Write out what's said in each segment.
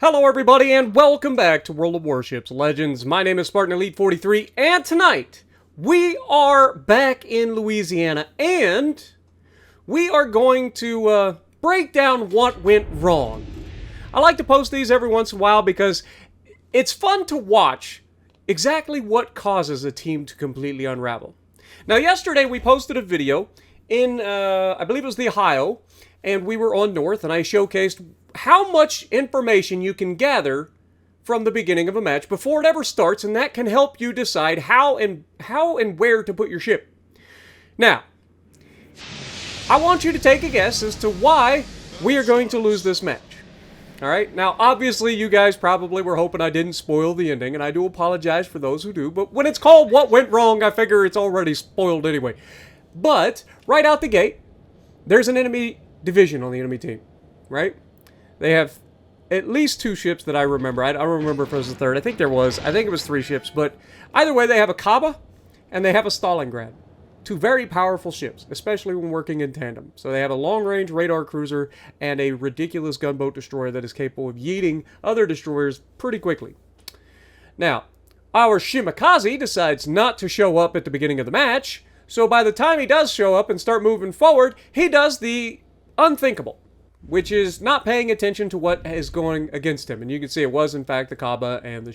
Hello everybody and welcome back to World of Warships Legends. My name is Spartan Elite 43 and tonight we are back in Louisiana and we are going to break down what went wrong. I like to post these every once in a while because it's fun to watch exactly what causes a team to completely unravel. Now yesterday we posted a video in, I believe it was the Ohio, and we were on North and I showcased how much information you can gather from the beginning of a match before it ever starts, and that can help you decide how and where to put your ship. Now, I want you to take a guess as to why we are going to lose this match. Alright, now obviously you guys probably were hoping I didn't spoil the ending, and I do apologize for those who do, but when it's called What Went Wrong, I figure it's already spoiled anyway. But, right out the gate, there's an enemy division on the enemy team, right? They have at least 2 ships that I remember. I don't remember if it was the third. I think it was 3 ships. But either way, they have a Kaba and they have a Stalingrad. 2 very powerful ships, especially when working in tandem. So they have a long-range radar cruiser and a ridiculous gunboat destroyer that is capable of yeeting other destroyers pretty quickly. Now, our Shimakaze decides not to show up at the beginning of the match. So by the time he does show up and start moving forward, he does the unthinkable, which is not paying attention to what is going against him. And you can see it was, in fact, the Kaba and the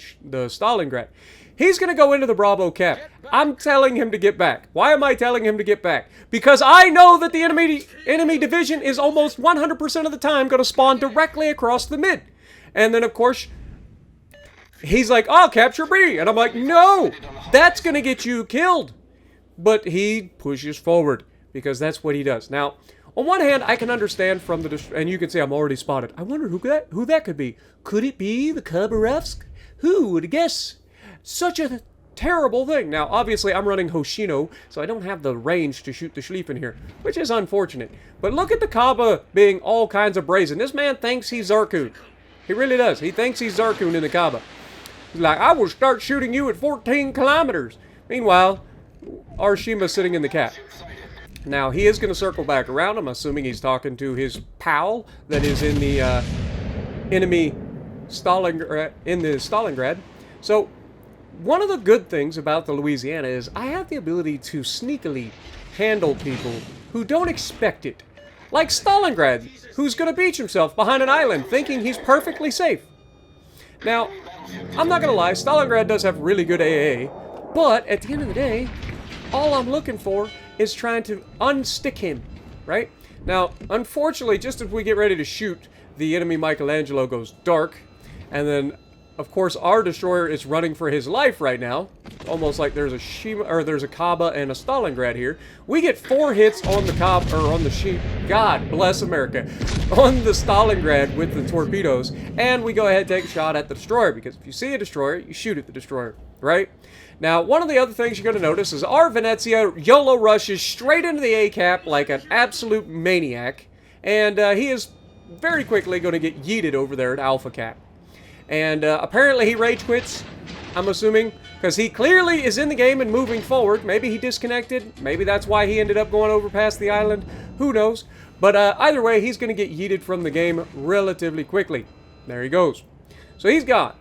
Stalingrad. He's going to go into the Bravo cap. I'm telling him to get back. Why am I telling him to get back? Because I know that the enemy division is almost 100% of the time going to spawn directly across the mid. And then, of course, he's like, "I'll capture B." And I'm like, "No, that's going to get you killed." But he pushes forward because that's what he does. Now, on one hand, I can understand from the... And you can see I'm already spotted. I wonder who that could be. Could it be the Khabarovsk? Who would guess such a terrible thing? Now, obviously, I'm running Hoshino, so I don't have the range to shoot the Schlieffen here, which is unfortunate. But look at the Kaba being all kinds of brazen. This man thinks he's Zarkun. He really does. He thinks he's Zarkun in the Kaba. He's like, "I will start shooting you at 14 kilometers. Meanwhile, Arshima's sitting in the cap. Now, he is going to circle back around. I'm assuming he's talking to his pal that is in the enemy Stalingrad. So, one of the good things about the Louisiana is I have the ability to sneakily handle people who don't expect it. Like Stalingrad, who's going to beach himself behind an island thinking he's perfectly safe. Now, I'm not going to lie, Stalingrad does have really good AA, but at the end of the day, all I'm looking for is trying to unstick him, right? Now, unfortunately, just as we get ready to shoot, the enemy Michelangelo goes dark, and then, of course, our destroyer is running for his life right now. Almost like there's a Kaba and a Stalingrad here. We get 4 hits on the God bless America, on the Stalingrad with the torpedoes, and we go ahead and take a shot at the destroyer, because if you see a destroyer, you shoot at the destroyer, right? Now, one of the other things you're going to notice is our Venezia YOLO rushes straight into the A-cap like an absolute maniac, and he is very quickly going to get yeeted over there at Alpha Cap. And apparently he rage quits, I'm assuming, because he clearly is in the game and moving forward. Maybe he disconnected. Maybe that's why he ended up going over past the island. Who knows? But either way, he's going to get yeeted from the game relatively quickly. There he goes. So he's gone.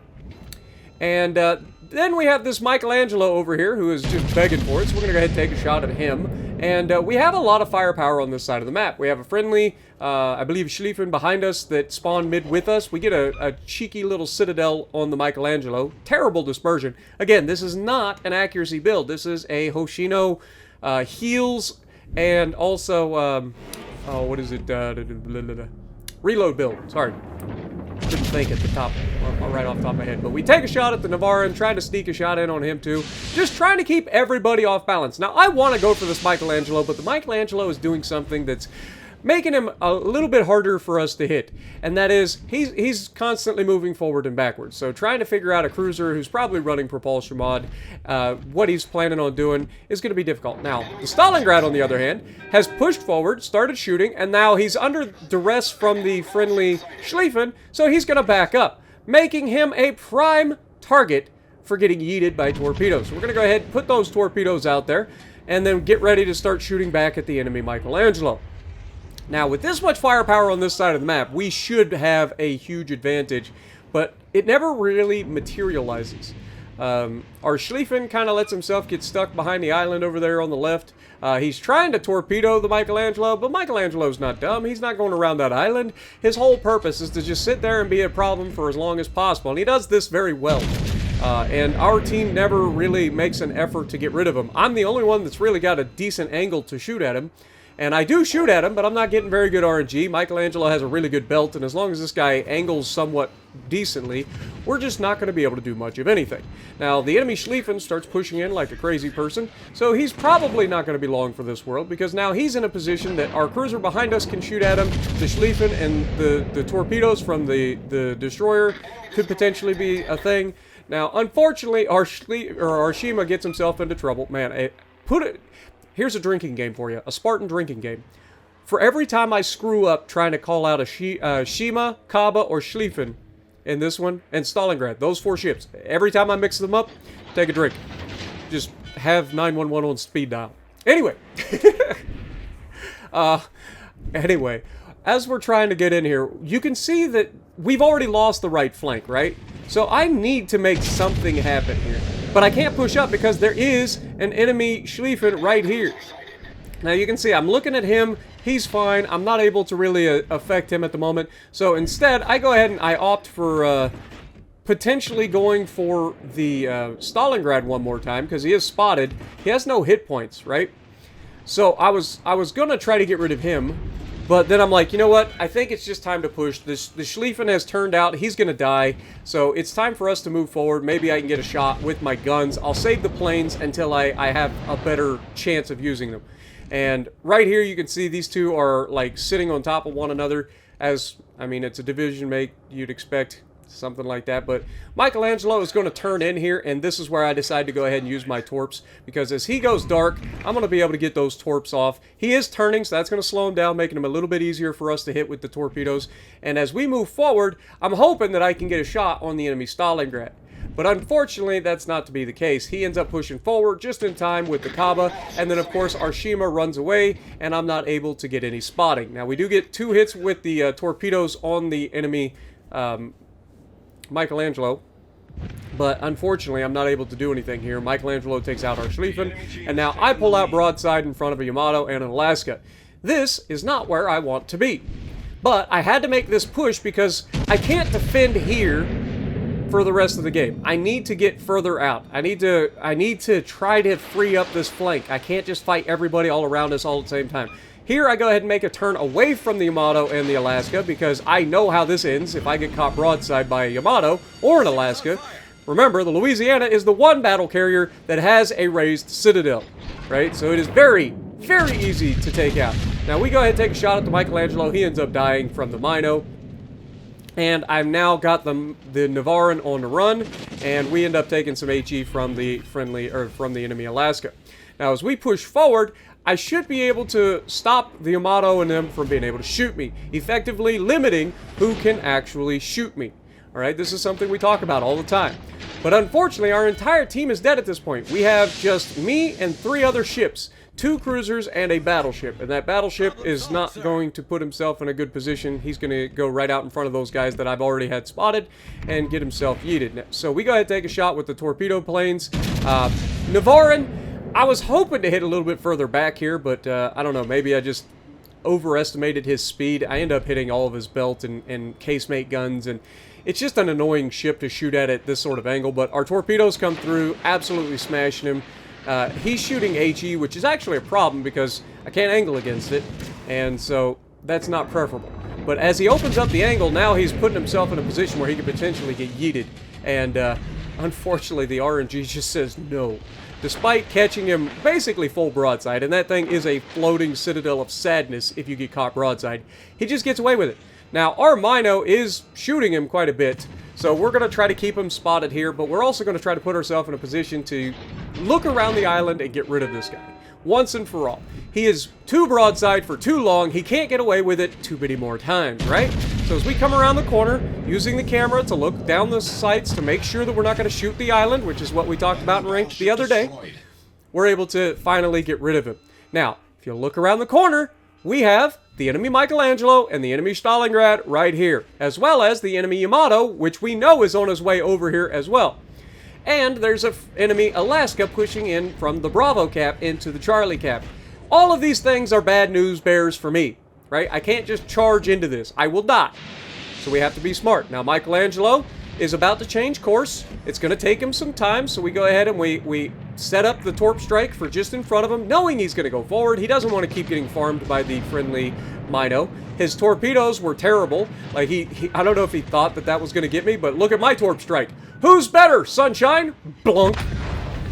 And then we have this Michelangelo over here who is just begging for it, so we're going to go ahead and take a shot at him. And we have a lot of firepower on this side of the map. We have a friendly, I believe, Schlieffen behind us that spawned mid with us. We get a cheeky little citadel on the Michelangelo. Terrible dispersion. Again, this is not an accuracy build. This is a Hoshino heals and also, what is it? Reload build. Sorry. Couldn't think at the top, right off the top of my head. But we take a shot at the Navarran, trying to sneak a shot in on him too. Just trying to keep everybody off balance. Now, I want to go for this Michelangelo, but the Michelangelo is doing something that's making him a little bit harder for us to hit. And that is, he's constantly moving forward and backwards. So trying to figure out a cruiser who's probably running propulsion mod, what he's planning on doing is going to be difficult. Now, the Stalingrad, on the other hand, has pushed forward, started shooting, and now he's under duress from the friendly Schlieffen, so he's going to back up, making him a prime target for getting yeeted by torpedoes. So we're going to go ahead and put those torpedoes out there, and then get ready to start shooting back at the enemy Michelangelo. Now, with this much firepower on this side of the map, we should have a huge advantage but it never really materializes. Our Schlieffen kind of lets himself get stuck behind the island over there on the left. He's trying to torpedo the Michelangelo, but Michelangelo's not dumb. He's not going around that island. His whole purpose is to just sit there and be a problem for as long as possible, and he does this very well. And our team never really makes an effort to get rid of him. I'm the only one that's really got a decent angle to shoot at him. And I do shoot at him, but I'm not getting very good RNG. Michelangelo has a really good belt, and as long as this guy angles somewhat decently, we're just not going to be able to do much of anything. Now, the enemy Schlieffen starts pushing in like a crazy person, so he's probably not going to be long for this world, because now he's in a position that our cruiser behind us can shoot at him. The Schlieffen and the torpedoes from the destroyer could potentially be a thing. Now, unfortunately, our Shima gets himself into trouble. Man, here's a drinking game for you, a Spartan drinking game. For every time I screw up trying to call out a Shima, Kaba, or Schlieffen in this one, and Stalingrad, those 4 ships, every time I mix them up, take a drink. Just have 911 on speed dial. Anyway. Anyway, as we're trying to get in here, you can see that we've already lost the right flank, right? So I need to make something happen here. But I can't push up because there is an enemy Schlieffen right here. Now you can see I'm looking at him. He's fine. I'm not able to really affect him at the moment. So instead, I go ahead and I opt for potentially going for the Stalingrad one more time because he is spotted. He has no hit points, right? So I was going to try to get rid of him. But then I'm like, you know what? I think it's just time to push. The Schlieffen has turned out. He's going to die. So it's time for us to move forward. Maybe I can get a shot with my guns. I'll save the planes until I have a better chance of using them. And right here you can see these two are like sitting on top of one another. As, I mean, it's a division mate. You'd expect something like that. But Michelangelo is going to turn in here, and this is where I decide to go ahead and use my torps, because as he goes dark, I'm going to be able to get those torps off. He is turning, so that's going to slow him down, making him a little bit easier for us to hit with the torpedoes. And as we move forward, I'm hoping that I can get a shot on the enemy Stalingrad. But unfortunately, that's not to be the case. He ends up pushing forward just in time with the Kaba, and then of course our Shima runs away, and I'm not able to get any spotting. Now we do get 2 hits with the torpedoes on the enemy Michelangelo, but unfortunately I'm not able to do anything here. Michelangelo takes out our Schlieffen, and now I pull out broadside in front of a Yamato and an Alaska. This is not where I want to be, but I had to make this push because I can't defend here for the rest of the game. I need to get further out. I need to try to free up this flank. I can't just fight everybody all around us all at the same time. Here I go ahead and make a turn away from the Yamato and the Alaska because I know how this ends if I get caught broadside by a Yamato or an Alaska. Remember, the Louisiana is the one battle carrier that has a raised citadel, right? So it is very, very easy to take out. Now we go ahead and take a shot at the Michelangelo. He ends up dying from the Mino. And I've now got the Navarin on the run, and we end up taking some HE from the enemy Alaska. Now, as we push forward, I should be able to stop the Yamato and them from being able to shoot me, effectively limiting who can actually shoot me. All right, this is something we talk about all the time. But unfortunately, our entire team is dead at this point. We have just me and 3 other ships. 2 cruisers and a battleship, and that battleship is not going to put himself in a good position. He's going to go right out in front of those guys that I've already had spotted and get himself yeeted. So we go ahead and take a shot with the torpedo planes. Navarin, I was hoping to hit a little bit further back here, but I don't know, maybe I just overestimated his speed. I end up hitting all of his belt and casemate guns, and it's just an annoying ship to shoot at this sort of angle, but our torpedoes come through, absolutely smashing him. He's shooting HE, which is actually a problem because I can't angle against it, and so that's not preferable. But as he opens up the angle, now he's putting himself in a position where he could potentially get yeeted, and unfortunately the RNG just says no. Despite catching him basically full broadside, and that thing is a floating citadel of sadness if you get caught broadside, he just gets away with it. Now, our Mino is shooting him quite a bit, so we're going to try to keep him spotted here, but we're also going to try to put ourselves in a position to look around the island and get rid of this guy, once and for all. He is too broadside for too long. He can't get away with it too many more times, right? So as we come around the corner, using the camera to look down the sights to make sure that we're not going to shoot the island, which is what we talked about in ranked the other day, we're able to finally get rid of him. Now, if you look around the corner, we have the enemy Michelangelo and the enemy Stalingrad right here, as well as the enemy Yamato, which we know is on his way over here as well. And there's an enemy Alaska pushing in from the Bravo cap into the Charlie cap. All of these things are bad news bears for me, right? I can't just charge into this. I will die. So we have to be smart. Now, Michelangelo is about to change course. It's going to take him some time, so we go ahead and we set up the Torp Strike for just in front of him, knowing he's going to go forward. He doesn't want to keep getting farmed by the friendly Mino. His torpedoes were terrible. Like, I don't know if he thought that that was going to get me, but look at my Torp Strike. Who's better, Sunshine? Blunk.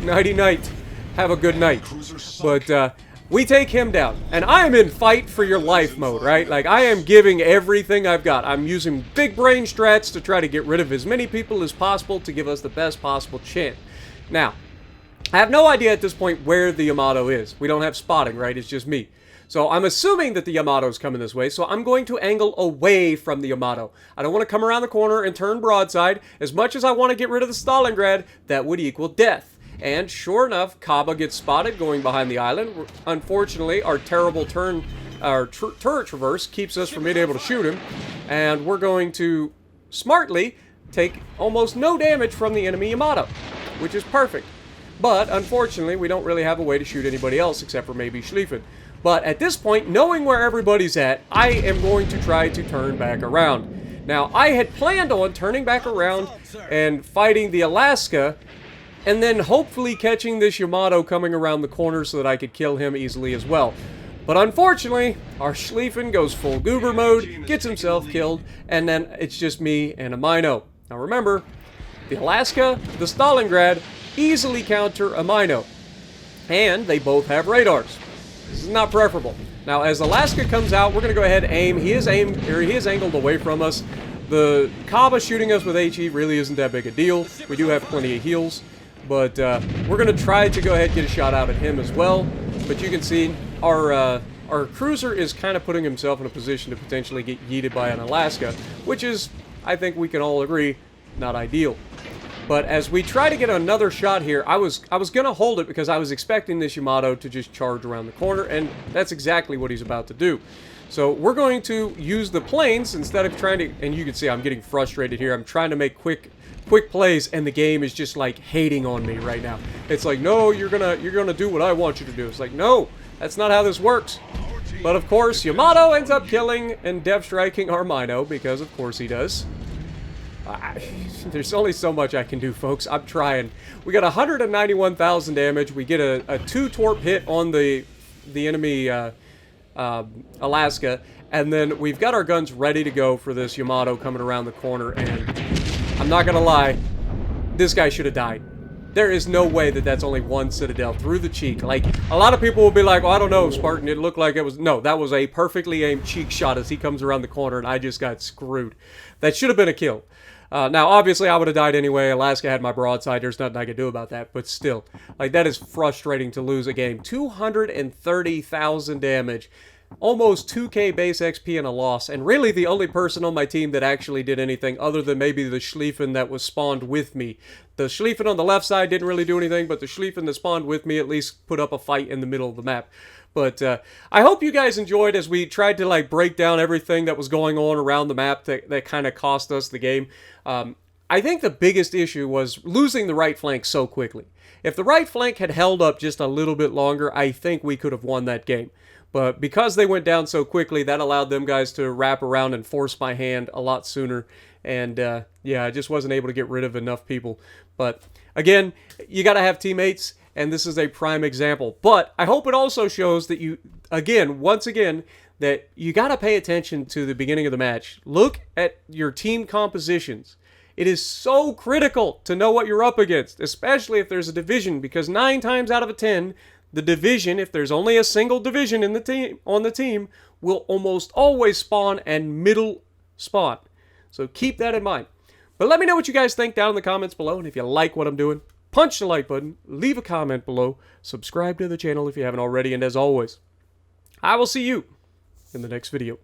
Nighty-night. Have a good night. But, we take him down, and I am in fight for your life mode, right? Like, I am giving everything I've got. I'm using big brain strats to try to get rid of as many people as possible to give us the best possible chance. Now, I have no idea at this point where the Yamato is. We don't have spotting, right? It's just me. So I'm assuming that the Yamato's coming this way, so I'm going to angle away from the Yamato. I don't want to come around the corner and turn broadside. As much as I want to get rid of the Stalingrad, that would equal death. And sure enough, Kaba gets spotted going behind the island. Unfortunately, our terrible turret traverse keeps us from being able to shoot him. And we're going to smartly take almost no damage from the enemy Yamato, which is perfect. But unfortunately, we don't really have a way to shoot anybody else except for maybe Schlieffen. But at this point, knowing where everybody's at, I am going to try to turn back around. Now, I had planned on turning back around and fighting the Alaska, and then hopefully catching this Yamato coming around the corner so that I could kill him easily as well. But unfortunately, our Schlieffen goes full goober mode, gets himself killed, and then it's just me and a Mino. Now remember, the Alaska, the Stalingrad, easily counter a Mino. And they both have radars. This is not preferable. Now as Alaska comes out, we're going to go ahead and aim. He is angled away from us. The Kaba shooting us with HE really isn't that big a deal. We do have plenty of heals. But we're going to try to go ahead and get a shot out at him as well. But you can see our cruiser is kind of putting himself in a position to potentially get yeeted by an Alaska, which is, I think we can all agree, not ideal. But as we try to get another shot here, I was going to hold it because I was expecting this Yamato to just charge around the corner, and that's exactly what he's about to do. So we're going to use the planes instead of trying to, and you can see I'm getting frustrated here. I'm trying to make quick plays, and the game is just like hating on me right now. It's like, no, you're gonna do what I want you to do. It's like, no, that's not how this works. But of course, Yamato ends up killing and depth striking our Mino, because of course he does. There's only so much I can do, folks. I'm trying. We got 191,000 damage. We get a 2 torp hit on the enemy Alaska, and then we've got our guns ready to go for this Yamato coming around the corner, and I'm not gonna lie, this guy should have died. There is no way that that's only one Citadel through the cheek. Like, a lot of people will be like, well, I don't know, Spartan, it looked like it was... No, that was a perfectly aimed cheek shot as he comes around the corner, and I just got screwed. That should have been a kill. Now, obviously, I would have died anyway. Alaska had my broadside. There's nothing I could do about that, but still. Like, that is frustrating to lose a game. 230,000 damage. Almost 2k base XP and a loss, and really the only person on my team that actually did anything other than maybe the Schlieffen that was spawned with me. The Schlieffen on the left side didn't really do anything, but the Schlieffen that spawned with me at least put up a fight in the middle of the map. But I hope you guys enjoyed as we tried to like break down everything that was going on around the map that kind of cost us the game. I think the biggest issue was losing the right flank so quickly. If the right flank had held up just a little bit longer, I think we could have won that game. But because they went down so quickly, that allowed them guys to wrap around and force my hand a lot sooner. And yeah, I just wasn't able to get rid of enough people. But again, you got to have teammates, and this is a prime example. But I hope it also shows that you, once again, that you got to pay attention to the beginning of the match. Look at your team compositions. It is so critical to know what you're up against, especially if there's a division, because 9 times out of 10, the division, if there's only a single division in the team on the team, will almost always spawn and middle spawn. So keep that in mind. But let me know what you guys think down in the comments below, and if you like what I'm doing, punch the like button, leave a comment below, subscribe to the channel if you haven't already, and as always, I will see you in the next video.